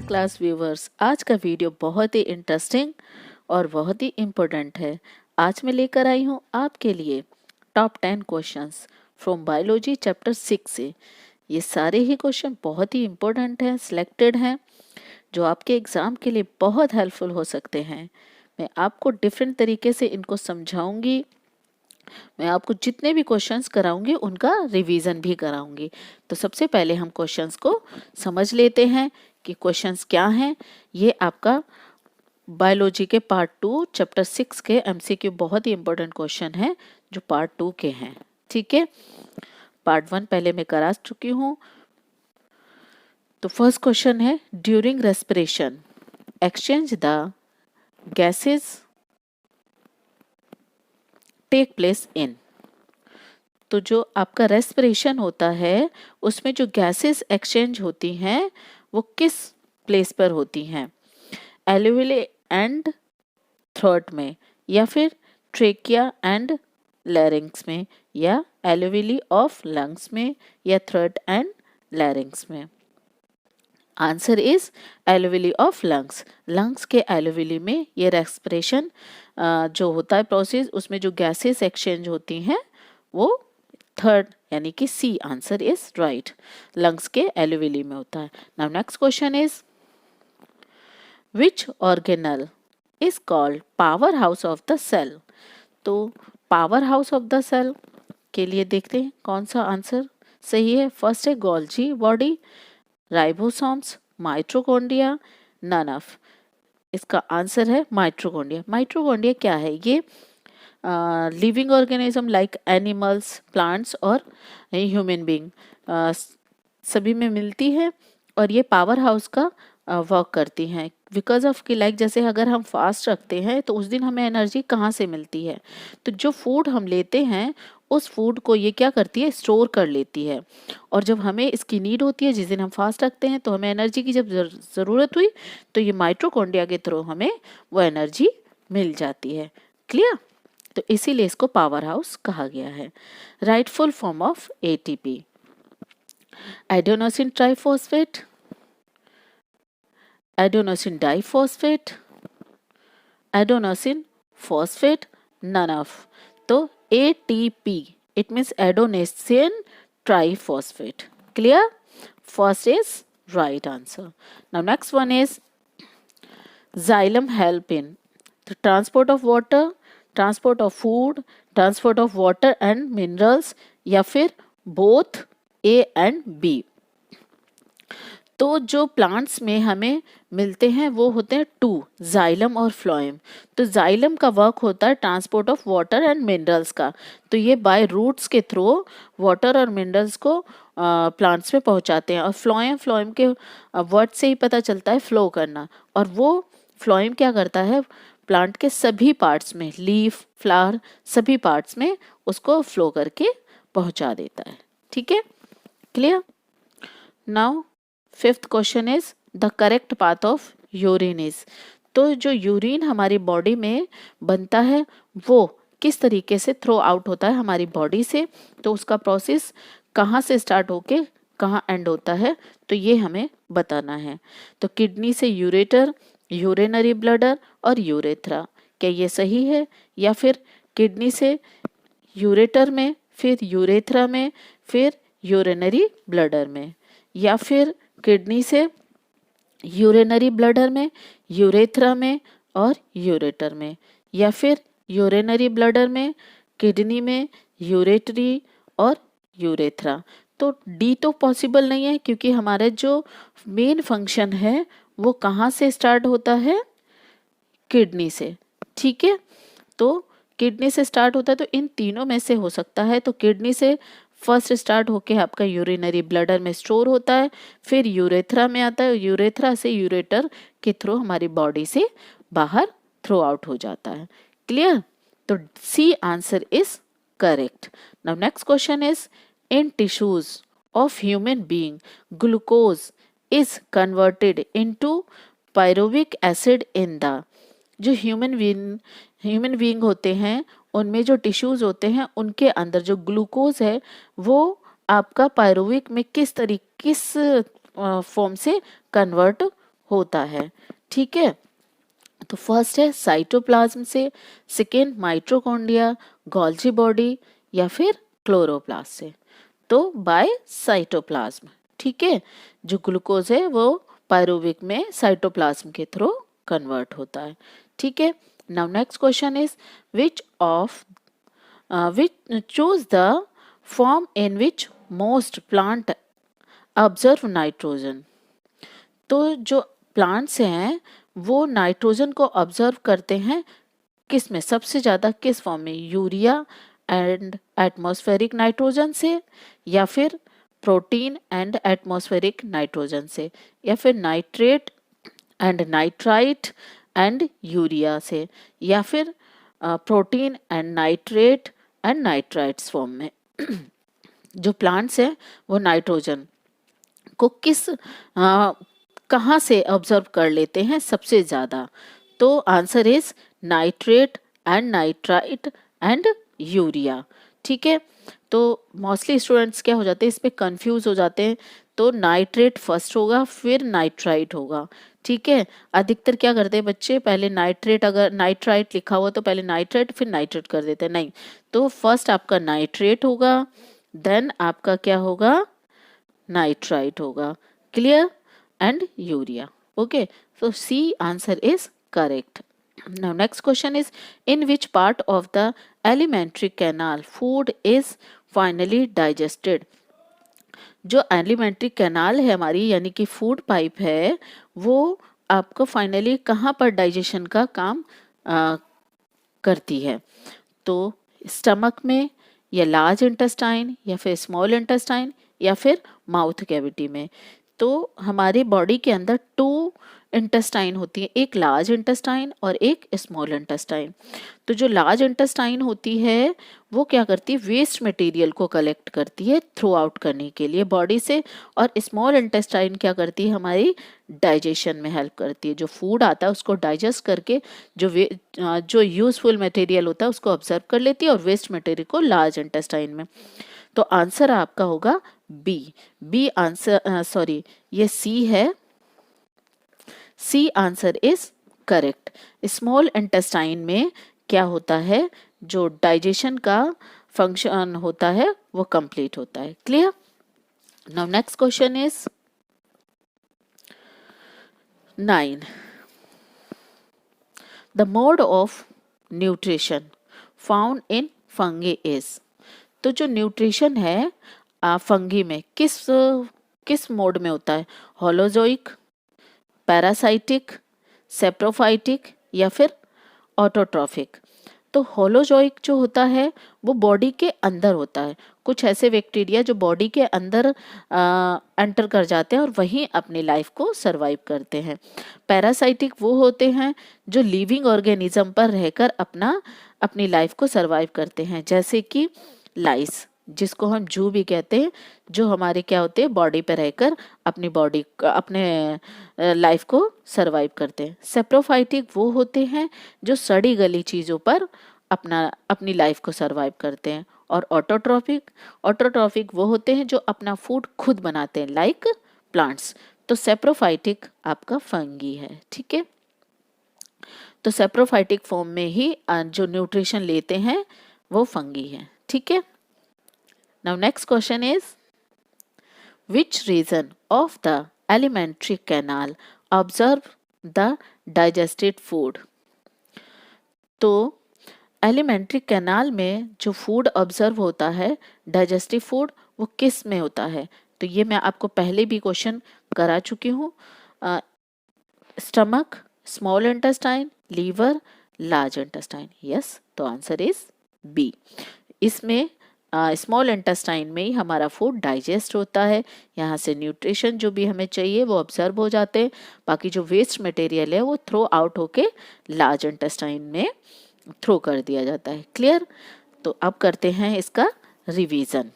Class viewers, आज का video बहुत ही इंटरेस्टिंग और बहुत ही इम्पोर्टेंट है। आज मैं लेकर आई हूँ आपके लिए top 10 questions from biology chapter 6 से। ये सारे ही क्वेश्चन बहुत ही इम्पोर्टेंट हैं, सिलेक्टेड हैं, जो आपके एग्ज़ाम के लिए बहुत हेल्पफुल हो सकते हैं। मैं आपको डिफरेंट तरीके से इनको समझाऊंगी। मैं आपको जितने भी क्वेश्चंस कराऊंगी उनका रिवीजन भी कराऊंगी। तो सबसे पहले हम क्वेश्चंस को समझ लेते हैं कि क्वेश्चंस क्या हैं। ये आपका बायोलॉजी के पार्ट 2 चैप्टर 6 के एमसीक्यू बहुत ही इंपॉर्टेंट क्वेश्चन है जो पार्ट 2 के हैं। ठीक है, पार्ट 1 पहले मैं करा चुकी हूँ। तो फर्स्ट क्वेश्चन है, during respiration exchange the gases take place in. तो जो आपका रेस्पिरेशन होता है उसमें जो गैसेस एक्सचेंज होती हैं वो किस प्लेस पर होती हैं? एल्वियोली एंड थ्रोट में, या फिर ट्रेकिया एंड लैरिंग्स में, या एल्वियोली ऑफ लंग्स में, या थ्रोट एंड लैरिंग्स में? Answer is alveoli of lungs. Lungs के एल्वियोली में ये रेस्पिरेशन जो होता है प्रोसेस, उसमें जो गैसेस एक्सचेंज होती हैं वो थर्ड यानी कि C answer is right, lungs के एल्वियोली में होता है। Now next question is, which organelle is called power house of the cell? तो power house of the cell के लिए देखते हैं कौन सा आंसर सही है। फर्स्ट है Golgi body, ribosomes, mitochondria, none of. इसका आंसर है माइटोकॉन्ड्रिया। माइटोकॉन्ड्रिया क्या है? ये living organism like animals, plants और ह्यूमन बीइंग सभी में मिलती है और ये पावर हाउस का वर्क करती हैं। बिकॉज ऑफ कि लाइक जैसे अगर हम फास्ट रखते हैं तो उस दिन हमें एनर्जी कहाँ से मिलती है? तो जो फूड हम लेते हैं उस फूड को ये क्या करती है? स्टोर कर लेती है। और जब हमें इसकी नीड होती है, जिस दिन हम फास्ट रखते हैं तो हमें एनर्जी की जब ज़रूरत हुई तो ये माइटोकॉन्ड्रिया के थ्रू हमें वो एनर्जी मिल जाती है। क्लियर? तो इसीलिए इसको पावर हाउस कहा गया है। Right full form of ATP, adenosine triphosphate, adenosine diphosphate, adenosine phosphate, none of. तो ATP it means adenosine triphosphate. Clear? First is right answer. Now next one is, xylem help in the transport of water, transport of food, transport of water and minerals, या फिर both A and B? तो जो plants में हमें मिलते हैं वो होते हैं टू, जाइलम और फ्लोएम। तो जाइलम का वर्क होता है transport of water and minerals का। तो ये बाय रूट्स के थ्रू वाटर और मिनरल्स को प्लांट्स में पहुंचाते हैं। और फ्लोएम के वर्ड से ही पता चलता है फ्लो करना। और वो फ्लोएम क्या करता है? प्लांट के सभी पार्ट्स में, लीफ, फ्लावर, सभी पार्ट्स में उसको फ्लो करके पहुंचा देता है। ठीक है, clear? Now fifth question is, the correct path of urine is. तो जो यूरिन हमारी बॉडी में बनता है वो किस तरीके से थ्रो आउट होता है हमारी बॉडी से? तो उसका प्रोसेस कहाँ से स्टार्ट होके कहाँ एंड होता है, तो ये हमें बताना है। तो किडनी से यूरेटर, यूरिनरी ब्लडर और यूरेथ्रा, क्या ये सही है? या फिर किडनी से यूरेटर में, फिर यूरेथ्रा में, फिर यूरिनरी ब्लडर में, या फिर किडनी से यूरिनरी ब्लडर में, यूरेथ्रा में और यूरेटर में, या फिर यूरिनरी ब्लडर में, किडनी में, यूरेटरी और यूरेथ्रा? तो डी तो पॉसिबल नहीं है क्योंकि हमारा जो मेन फंक्शन है वो कहाँ से स्टार्ट होता है? किडनी से। ठीक है, तो किडनी से स्टार्ट होता है, तो इन तीनों में से हो सकता है। तो किडनी से फर्स्ट स्टार्ट होके आपका यूरिनरी ब्लडर में स्टोर होता है, फिर यूरेथ्रा में आता है, यूरेथ्रा से यूरेटर के थ्रू हमारी बॉडी से बाहर थ्रो आउट हो जाता है। क्लियर? तो C answer is correct. Now next question is, in tissues of human being glucose is converted into pyruvic acid in the. जो ह्यूमन बीइंग होते हैं उनमें जो टिश्यूज होते हैं उनके अंदर जो ग्लूकोज है वो आपका पायरुविक में किस फॉर्म से कन्वर्ट होता है, ठीक है। तो फर्स्ट है साइटोप्लाज्म से, सेकेंड माइटोकॉन्ड्रिया, गोल्जी बॉडी या फिर क्लोरोप्लास्ट से। तो बाय साइटोप्लाज्म, ठीक है। जो ग्लूकोज है वो पायरुविक में साइटोप्लाज्म के थ्रू कन्वर्ट होता है, ठीक है। Now next question is which of which choose the form in which most plant observe nitrogen. तो जो प्लांट्स हैं वो नाइट्रोजन को ऑब्जर्व करते हैं किस में, सबसे ज़्यादा किस फॉर्म में, यूरिया एंड एटमॉस्फेरिक नाइट्रोजन से, या फिर प्रोटीन एंड एटमॉस्फेरिक नाइट्रोजन से, या फिर nitrate and nitrite and urea से, या फिर protein and nitrate and nitrites form में। जो प्लांट्स हैं वो नाइट्रोजन को किस कहाँ से ऑब्जर्व कर लेते हैं सबसे ज़्यादा। तो answer is nitrate and nitrite and urea, ठीक है। तो मोस्टली स्टूडेंट्स क्या हो जाते हैं, इस पे कंफ्यूज हो जाते हैं। तो नाइट्रेट फर्स्ट होगा फिर नाइट्राइट होगा, ठीक है। अधिकतर क्या करते हैं बच्चे, पहले नाइट्रेट, अगर नाइट्राइट लिखा हुआ तो पहले नाइट्रेट फिर नाइट्रेट कर देते हैं, नहीं। तो फर्स्ट आपका नाइट्रेट होगा, देन आपका क्या होगा, नाइट्राइट होगा, clear, and urea, okay. so C answer is correct. Now next question is in which part of the alimentary canal food is finally digested। जो एलिमेंट्री कैनाल है हमारी, यानी कि फूड पाइप है, वो आपको फाइनली कहाँ पर डाइजेशन का काम करती है। तो स्टमक में, या लार्ज इंटेस्टाइन, या फिर स्मॉल इंटेस्टाइन, या फिर माउथ कैविटी में। तो हमारी बॉडी के अंदर 2 इंटेस्टाइन होती है, एक लार्ज इंटेस्टाइन और एक स्मॉल इंटेस्टाइन। तो जो लार्ज इंटेस्टाइन होती है वो क्या करती है, वेस्ट मटेरियल को कलेक्ट करती है थ्रू आउट करने के लिए बॉडी से, और स्मॉल इंटेस्टाइन क्या करती है, हमारी डाइजेशन में हेल्प करती है। जो फूड आता है उसको डाइजेस्ट करके जो यूजफुल मटेरियल होता है उसको ऑब्जर्व कर लेती है, और वेस्ट मटेरियल को लार्ज इंटेस्टाइन में। तो आंसर आपका होगा बी आंसर, सॉरी ये सी है, C answer is correct. Small intestine में क्या होता है, जो डाइजेशन का फंक्शन होता है वो कंप्लीट होता है, clear. Now next question is 9, the mode of nutrition found in fungi is. तो जो न्यूट्रिशन है फंगी में किस मोड में होता है, होलोजोइक, पैरासाइटिक, सेप्रोफाइटिक, या फिर ऑटोट्रॉफिक। तो होलोजोइक जो होता है वो बॉडी के अंदर होता है, कुछ ऐसे बैक्टीरिया जो बॉडी के अंदर एंटर कर जाते हैं और वहीं अपनी लाइफ को सरवाइव करते हैं। पैरासाइटिक वो होते हैं जो लिविंग ऑर्गेनिज्म पर रहकर अपनी लाइफ को सरवाइव करते हैं, जैसे कि लाइस, जिसको हम जू भी कहते हैं, जो हमारे क्या होते हैं, बॉडी पे रहकर अपने लाइफ को सरवाइव करते हैं। सेप्रोफाइटिक वो होते हैं जो सड़ी गली चीज़ों पर अपनी लाइफ को सरवाइव करते हैं। और ऑटोट्रॉफिक वो होते हैं जो अपना फूड खुद बनाते हैं, लाइक प्लांट्स। तो सेप्रोफाइटिक आपका फंगी है, ठीक है। तो सेप्रोफाइटिक फॉर्म में ही जो न्यूट्रिशन लेते हैं वो फंगी है, ठीक है। Now next question is which region of the alimentary canal observe the digested food। तो एलिमेंट्री कैनाल में जो फूड ऑब्जर्व होता है, डाइजेस्टिव फूड, वो किस में होता है। तो ये मैं आपको पहले भी क्वेश्चन करा चुकी हूँ, stomach, small intestine, liver, large intestine, yes. तो आंसर इज बी। इसमें स्मॉल इंटेस्टाइन में ही हमारा फूड डाइजेस्ट होता है, यहाँ से न्यूट्रिशन जो भी हमें चाहिए वो ऑब्जर्व हो जाते हैं, बाकी जो वेस्ट मटेरियल है वो थ्रो आउट होके लार्ज इंटेस्टाइन में थ्रो कर दिया जाता है, क्लियर। तो अब करते हैं इसका रिवीजन।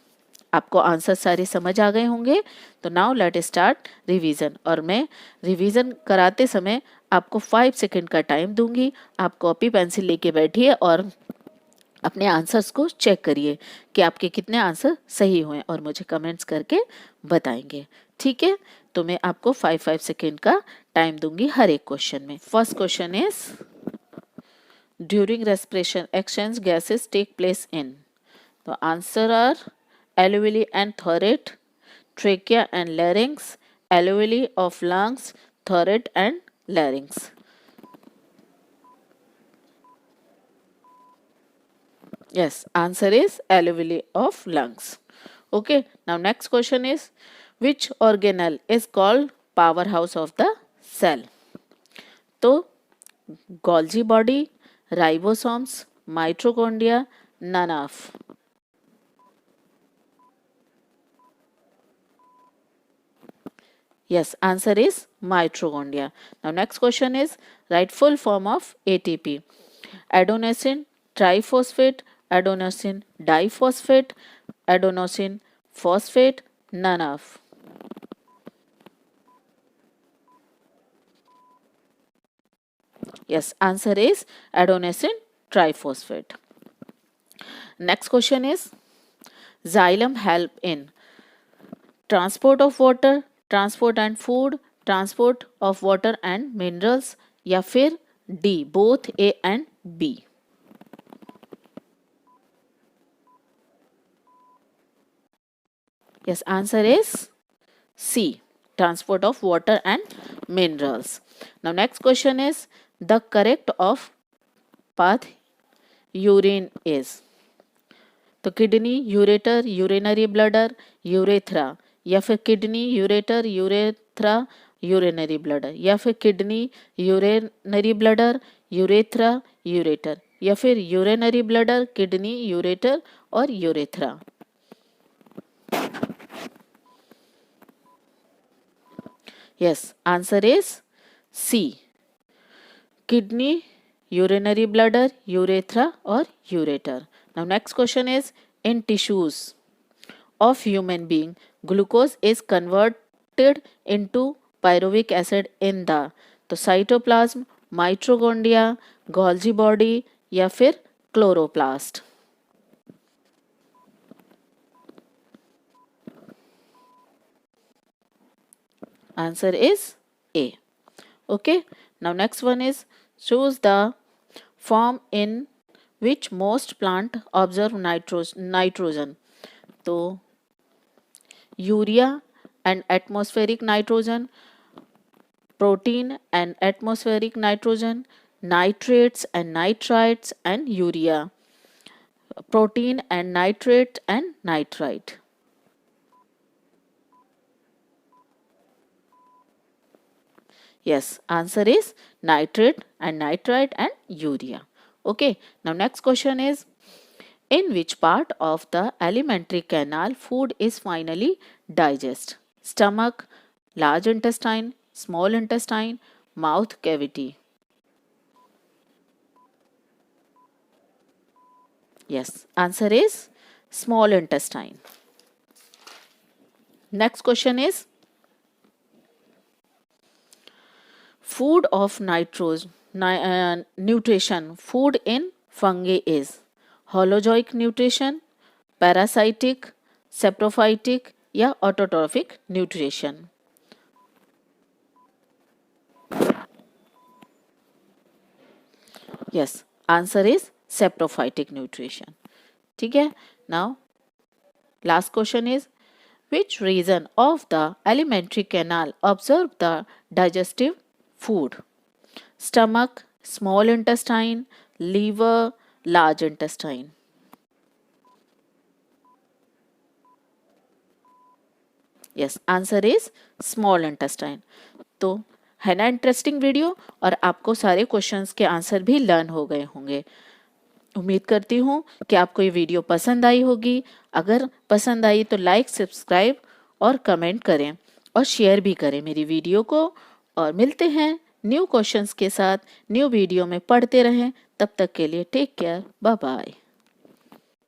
आपको आंसर सारे समझ आ गए होंगे, तो नाउ लेट स्टार्ट रिवीजन। और मैं रिवीजन कराते समय आपको 5 सेकेंड का टाइम दूंगी, आप कॉपी पेंसिल लेके बैठिए और अपने आंसर्स को चेक करिए कि आपके कितने आंसर सही हुए और मुझे कमेंट्स करके बताएंगे, ठीक है। तो मैं आपको 5-5 सेकेंड का टाइम दूंगी हर एक क्वेश्चन में। First question is during respiration exchange gases take place in. तो answer are alveoli and thorax, trachea and larynx, alveoli of lungs, thorax and larynx. Yes, answer is alveoli of lungs. Okay, now next question is which organelle is called powerhouse of the cell? तो Golgi body, ribosomes, mitochondria, none of. Yes, answer is mitochondria. Now next question is write full form of ATP. Adenosine triphosphate, adenosine diphosphate, adenosine phosphate, none of. Yes, answer is adenosine triphosphate. Next question is xylem help in transport of water, transport and food, transport of water and minerals, या फिर D both A and B? Yes, answer is C, transport of water and minerals. Now next question is the correct of path urine is. तो kidney, ureter, urinary bladder, urethra, या फिर kidney, ureter, urethra, urinary bladder, या फिर kidney, urinary bladder, urethra, ureter, या फिर urinary bladder, kidney, ureter और urethra? Yes, answer is C, kidney, urinary bladder, urethra और ureter. Now next question is in tissues of human being, glucose is converted into pyruvic acid in the तो cytoplasm, mitochondria, Golgi body या फिर chloroplast? Answer is A. Okay, now next one is choose the form in which most plant observe nitrogen. तो urea and atmospheric nitrogen, protein and atmospheric nitrogen, nitrates and nitrites and urea, protein and nitrate and nitrite. Yes, answer is nitrate and nitrite and urea. Okay, now next question is in which part of the alimentary canal food is finally digested? Stomach, large intestine, small intestine, mouth cavity? Yes, answer is small intestine. Next question is food of nutrition. Food in fungi is holozoic nutrition, parasitic, saprophytic या autotrophic nutrition? Yes, answer is saprophytic nutrition. ठीक है. Now last question is which region of the alimentary canal absorb the digestive food? Stomach, small intestine, liver, large intestine? Yes, answer is small intestine. तो है ना interesting video, और आपको सारे questions के answer भी लर्न हो गए होंगे. उम्मीद करती हूँ कि आपको ये वीडियो पसंद आई होगी. अगर पसंद आई तो लाइक, सब्सक्राइब और कमेंट करें और शेयर भी करें मेरी वीडियो को. और मिलते हैं न्यू क्वेश्चंस के साथ न्यू वीडियो में. पढ़ते रहें. तब तक के लिए टेक केयर, बाय बाय.